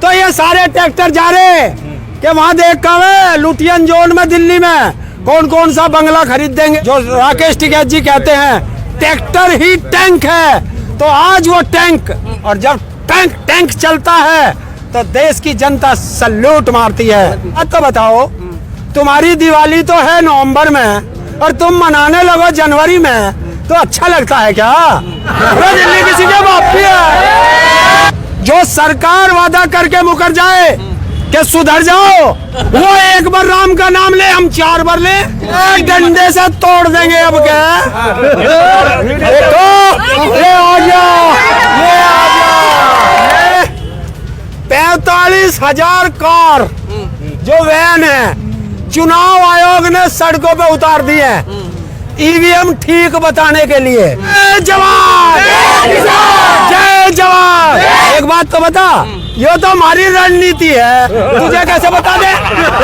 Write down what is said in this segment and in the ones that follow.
तो ये सारे ट्रैक्टर जा रहे कि वहां देख कर लुटियन जोन में दिल्ली में कौन कौन सा बंगला खरीद देंगे। जो राकेश टिकैत जी कहते हैं ट्रैक्टर ही टैंक है, तो आज वो टैंक, और जब टैंक चलता है तो देश की जनता सल्यूट मारती है। अब तो बताओ, तुम्हारी दिवाली तो है नवंबर में और तुम मनाने लगो जनवरी में, तो अच्छा लगता है क्या? दिल्ली किसी के बाप की है। जो सरकार वादा करके मुकर जाए कि सुधर जाओ, वो एक बार राम का नाम ले, हम 4 बार ले, एक डंडे से तोड़ देंगे। अब क्या देखो, ये आ जाओ, ये आ जाओ। 45,000 कार जो वैन है चुनाव आयोग ने सड़कों पे उतार दी है ईवीएम ठीक बताने के लिए। जय जवान, जय जवान। एक बात तो बता, ये तो हमारी रणनीति है, तुझे कैसे बता दे?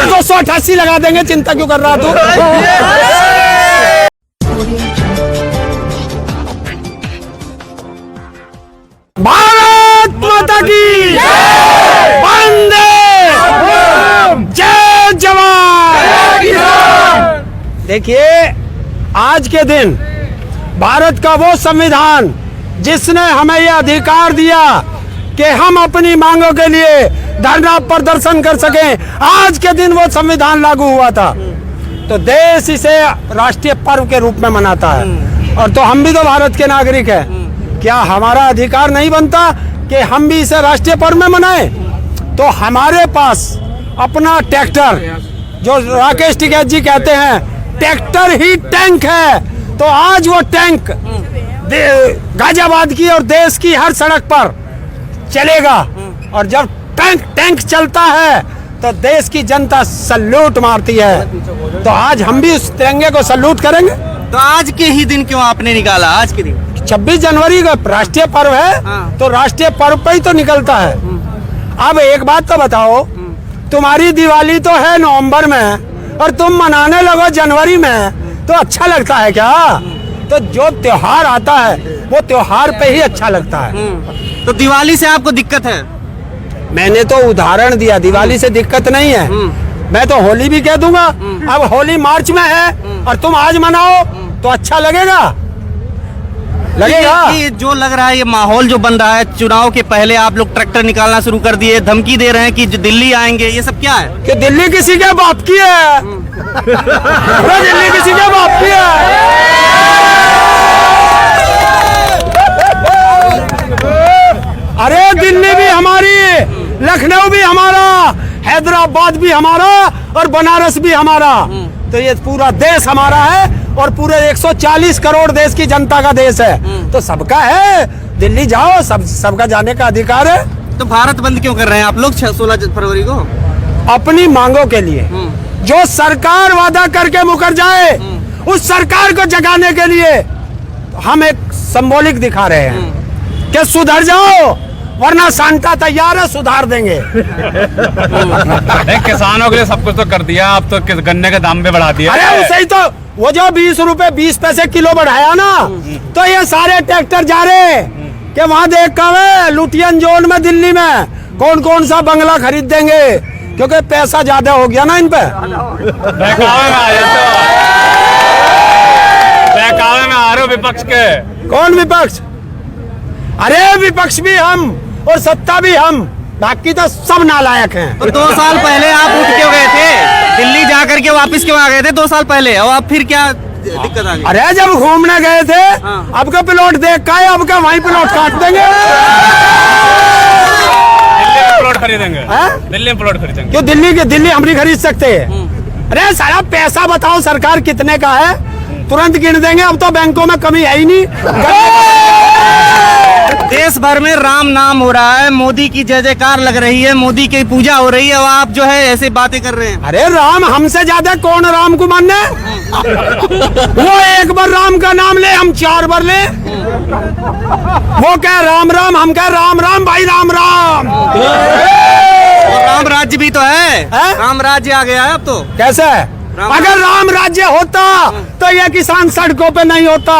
288 लगा देंगे, चिंता क्यों कर रहा तू? भारत माता की वंदे, जय जवान। देखिए, आज के दिन भारत का वो संविधान जिसने हमें यह अधिकार दिया कि हम अपनी मांगों के लिए धरना प्रदर्शन कर सकें, आज के दिन वो संविधान लागू हुआ था, तो देश इसे राष्ट्रीय पर्व के रूप में मनाता है। और तो हम भी तो भारत के नागरिक हैं, क्या हमारा अधिकार नहीं बनता कि हम भी इसे राष्ट्रीय पर्व में मनाएं? तो हमारे पास अपना ट्रैक्टर, जो राकेश टिकैत जी कहते हैं ट्रैक्टर ही टैंक है, तो आज वो टैंक गाजियाबाद की और देश की हर सड़क पर चलेगा। और जब टैंक चलता है तो देश की जनता सल्यूट मारती है। तो आज हम भी उस तिरंगे को सल्यूट करेंगे। तो आज के ही दिन क्यों आपने निकाला? आज के दिन 26 जनवरी का राष्ट्रीय पर्व है, तो राष्ट्रीय पर्व पे ही तो निकलता है। अब एक बात तो बताओ, तुम्हारी दिवाली तो है नवंबर में और तुम मनाने लगो जनवरी में, तो अच्छा लगता है क्या? तो जो त्योहार आता है वो त्योहार पे ही अच्छा लगता है। तो दिवाली से आपको दिक्कत है? मैंने तो उदाहरण दिया, दिवाली से दिक्कत नहीं है। मैं तो होली भी कह दूंगा। अब होली मार्च में है और तुम आज मनाओ तो अच्छा लगेगा? ये जो लग रहा है, ये माहौल जो बन रहा है, चुनाव के पहले आप लोग ट्रैक्टर निकालना शुरू कर दिए, धमकी दे रहे हैं कि दिल्ली आएंगे, ये सब क्या है? कि दिल्ली किसी के बाप की है? दिल्ली किसी के बाप की है? अरे दिल्ली भी हमारी, लखनऊ भी हमारा, हैदराबाद भी हमारा और बनारस भी हमारा। तो ये पूरा देश हमारा है और पूरे 140 करोड़ देश की जनता का देश है, तो सबका है। दिल्ली जाओ, सबका जाने का अधिकार है। तो भारत बंद क्यों कर रहे हैं आप लोग 16 फरवरी को? अपनी मांगों के लिए। जो सरकार वादा करके मुकर जाए, उस सरकार को जगाने के लिए हम एक सिंबॉलिक दिखा रहे हैं कि सुधर जाओ, वरना सांता तैयार है, सुधार देंगे। किसानों के लिए सब कुछ तो कर दिया, अब तो गन्ने के दाम भी बढ़ा दिया। अरे उसे ही तो, वो जो 20 रुपए 20 पैसे किलो बढ़ाया ना, तो ये सारे ट्रैक्टर जा रहे कि वहां देख कर लुटियन जोन में दिल्ली में कौन कौन सा बंगला खरीद देंगे, क्योंकि पैसा ज्यादा हो गया ना इन पे। बहकावे में आ रहे हो विपक्ष के। कौन विपक्ष? अरे विपक्ष भी हम और सत्ता भी हम, बाकी तो सब नालायक हैं। तो 2 साल पहले आप उठ क्यों गए थे? दिल्ली जा करके वापस क्यों आ गए थे 2 साल पहले? और अब फिर क्या दिक्कत आ गई? अरे जब घूमने गए थे, अब का प्लॉट देख का है, अब का वहीं प्लॉट काट देंगे। दिल्ली में प्लॉट खरीदेंगे। दिल्ली में प्लॉट खरीदेंगे। क्यों दिल्ली हम नहीं खरीद सकते? अरे सारा पैसा बताओ सरकार कितने का है, तुरंत गिन देंगे। अब तो बैंकों में कमी है ही नहीं। देश भर में राम नाम हो रहा है, मोदी की जय जयकार लग रही है, मोदी की पूजा हो रही है, और आप जो है ऐसे बातें कर रहे हैं। अरे राम हमसे ज्यादा कौन राम को मानने? वो एक बार राम का नाम ले, हम 4 बार ले। वो कह राम राम, हम कह राम राम भाई, राम राम। और राम राज्य भी तो है, राम राज्य आ गया है अब तो। कैसे? अगर राम राज्य होता तो ये किसान सड़कों पे नहीं होता,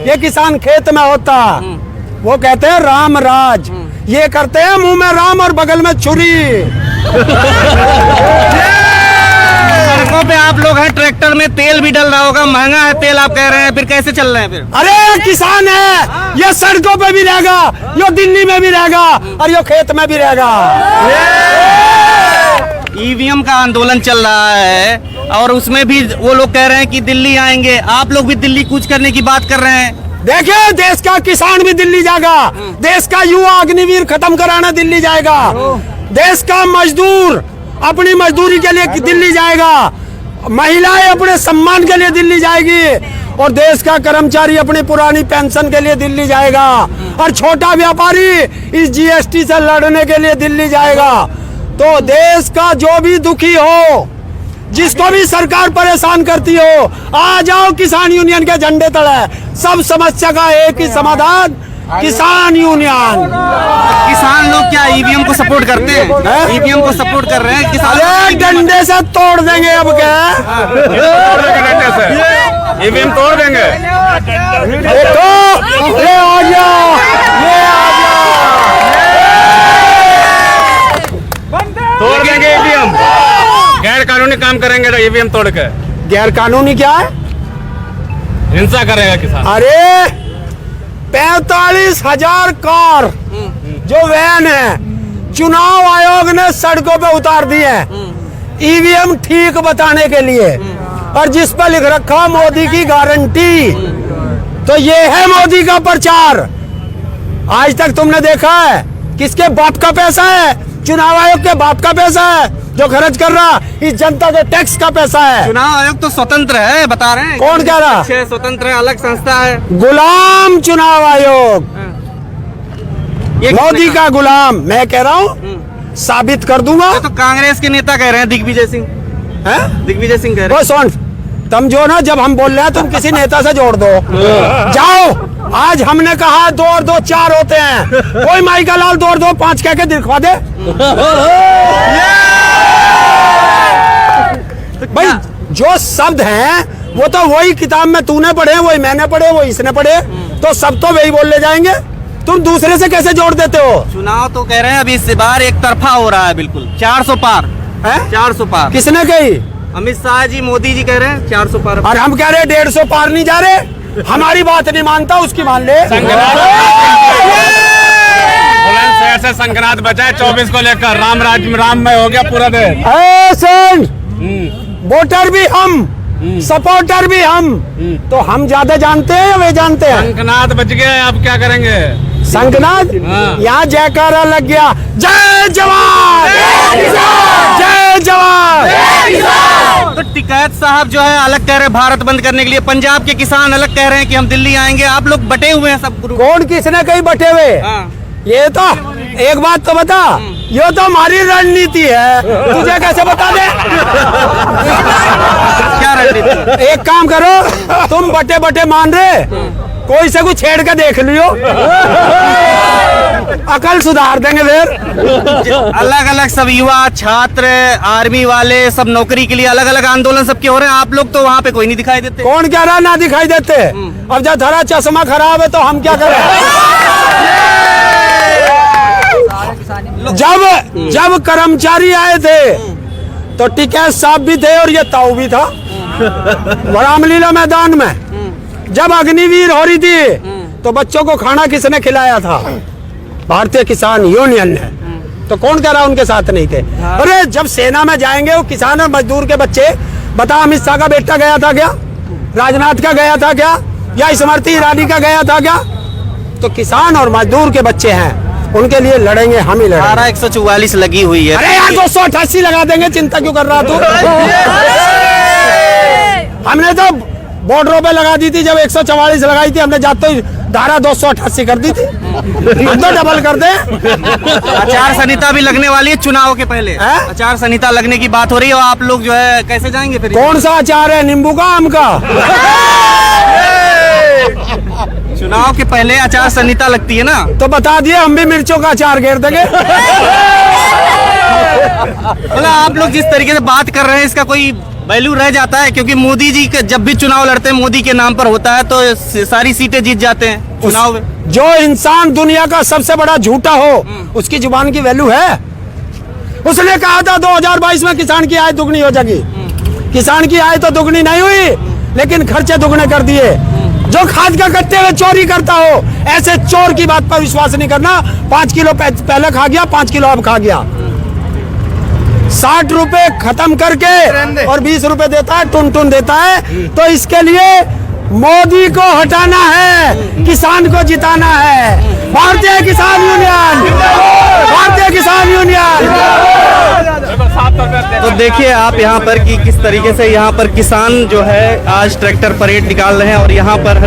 ये किसान खेत में होता। वो कहते हैं राम राज, ये करते हैं मुंह में राम और बगल में छुरी। सड़कों पे आप लोग हैं, ट्रैक्टर में तेल भी डल रहा होगा, महंगा है तेल आप कह रहे हैं, फिर कैसे चल रहे हैं फिर? अरे किसान है, ये सड़कों पे भी रहेगा, यो दिल्ली में भी रहेगा और यो खेत में भी रहेगा। ईवीएम का आंदोलन चल रहा है और उसमें भी वो लोग कह रहे हैं कि दिल्ली आएंगे, आप लोग भी दिल्ली कूच करने की बात कर रहे हैं। देखिए, देश का किसान भी दिल्ली जाएगा, देश का युवा अग्निवीर खत्म कराना दिल्ली जाएगा, देश का मजदूर अपनी मजदूरी के लिए दिल्ली जाएगा, महिलाएं अपने सम्मान के लिए दिल्ली जाएगी और देश का कर्मचारी अपनी पुरानी पेंशन के लिए दिल्ली जाएगा और छोटा व्यापारी इस जीएसटी से लड़ने के लिए दिल्ली जाएगा। तो देश का जो भी दुखी हो, जिसको भी सरकार परेशान करती हो, आ जाओ किसान यूनियन के झंडे तले। सब समस्या का एक ही समाधान, किसान यूनियन। किसान लोग क्या ईवीएम को सपोर्ट करते हैं? ईवीएम को सपोर्ट कर रहे हैं किसान। अरे डंडे से तोड़ देंगे अब क्या? ईवीएम तोड़ देंगे। देखो, ये आ जाओ, ये आ जाओ। तोड़ देंगे ईवीएम, गैर कानूनी काम करेंगे तो ईवीएम तोड़ के। गैर कानूनी क्या है? हिंसा करेगा किसान। अरे 45,000 कार जो वैन है, चुनाव आयोग ने सड़कों पे उतार दी है ईवीएम ठीक बताने के लिए, और जिस पर लिख रखा मोदी की गारंटी। तो ये है मोदी का प्रचार। आज तक तुमने देखा है किसके बाप का पैसा है? चुनाव आयोग के बाप का पैसा है जो खर्च कर रहा, इस जनता के टैक्स का पैसा है। चुनाव आयोग तो स्वतंत्र है, बता रहे हैं। कौन कह रहा? स्वतंत्र है, अलग संस्था है। गुलाम चुनाव आयोग, ये मोदी का गुलाम। मैं कह रहा हूँ, साबित कर दूंगा। ये तो कांग्रेस के नेता कह रहे हैं, दिग्विजय सिंह। दिग्विजय सिंह कह रहे वो सुन, तुम जो ना, जब हम बोल रहे हैं तुम किसी नेता से जोड़ दो। जाओ, आज हमने कहा 2 और 2 4 होते हैं, कोई माइका लाल 2 और 2 5 कह के दिखवा दे। भाई जो शब्द हैं वो तो वही किताब में तूने पढ़े, वही मैंने पढ़े, वो इसने पढ़े, तो सब तो वही बोल ले जाएंगे। तुम दूसरे से कैसे जोड़ देते हो? चुनाव तो कह रहे हैं अभी इस बार एक तरफा हो रहा है, बिल्कुल 400 पार है। 400 पार किसने कही? अमित शाह जी, मोदी जी कह रहे हैं 400 पार। और हम कह रहे 150 पार नहीं जा रहे। हमारी बात नहीं मानता, उसकी मान ले। ऐसे संक्रांत बचा है 24 को लेकर, राम में हो गया पूरा देश। ऐसे वोटर भी हम, सपोर्टर भी हम, तो हम ज्यादा जानते हैं या वे जानते हैं? संक्रांत बच गया, अब क्या करेंगे? संगनाथ, यहाँ जयकारा लग गया, जय जवान, जय जवान। तो टिकैत साहब जो है अलग कह रहे हैं भारत बंद करने के लिए, पंजाब के किसान अलग कह रहे हैं कि हम दिल्ली आएंगे, आप लोग बटे हुए हैं सब ग्रुप। कौन किसने कहीं बटे हुए? ये तो एक बात तो बता, ये तो हमारी रणनीति है, तुझे कैसे बता दे? क्या रणनीति? एक काम करो, तुम बटे बटे मान रहे, कोई से कुछ छेड़ के देख लियो, अकल सुधार देंगे फिर। अलग अलग सब युवा, छात्र, आर्मी वाले सब नौकरी के लिए अलग अलग आंदोलन सबके हो रहे हैं, आप लोग तो वहाँ पे कोई नहीं दिखाई देते। कौन कह रहा ना दिखाई देते? अब जब धरा चश्मा खराब है तो हम क्या करें? जब कर्मचारी आए थे तो टिकैत साहब भी थे और ये ताऊ भी था रामलीला मैदान में। जब अग्निवीर हो रही थी तो बच्चों को खाना किसने खिलाया था? भारतीय किसान यूनियन ने। तो कौन कह रहा उनके साथ नहीं थे? अरे जब सेना में जाएंगे वो किसान और मजदूर के बच्चे, बता अमित शाह का बेटा गया था क्या? राजनाथ का गया था क्या? या स्मृति ईरानी का गया था क्या? तो किसान और मजदूर के बच्चे हैं, उनके लिए लड़ेंगे, हम ही लड़ेंगे। 144 लगी हुई है। अरे यार 288 लगा देंगे, चिंता क्यों कर रहा तू? हमने तो बॉर्डरों पे लगा दी थी, जब 144 लगाई थी हमने, जाते ही धारा 288 कर दी थी। हम तो डबल कर दे। आचार संहिता भी लगने वाली है चुनाव के पहले। आचार संहिता लगने की बात हो रही है, और आप लोग जो है कैसे जाएंगे फिर? कौन सा अचार है, नींबू का, आम का? चुनाव के पहले आचार संहिता लगती है ना, तो बता दिए, हम भी मिर्चों का अचार घेर देंगे। मतलब आप लोग जिस तरीके से बात कर रहे हैं इसका कोई वैल्यू रह जाता है? क्योंकि मोदी जी जब भी चुनाव लड़ते हैं मोदी के नाम पर होता है, तो सारी सीटें जीत जाते हैं चुनाव में। जो इंसान दुनिया का सबसे बड़ा झूठा हो उसकी जुबान की वैल्यू है? उसने कहा था 2022 में किसान की आय दुगनी हो जाएगी। किसान की आय तो दुगनी नहीं हुई, लेकिन खर्चे दुगने कर दिए। जो खाद का कट्टे में चोरी करता हो, ऐसे चोर की बात पर विश्वास नहीं करना। 5 किलो पहले खा गया, 5 किलो अब खा गया। 60 रुपए खत्म करके और 20 रुपए देता है, टुन देता है। तो इसके लिए मोदी को हटाना है, किसान को जिताना है। भारतीय किसान यूनियन, भारतीय किसान यूनियन। तो देखिए आप यहाँ पर कि किस तरीके से यहाँ पर किसान जो है आज ट्रैक्टर परेड निकाल रहे हैं और यहाँ पर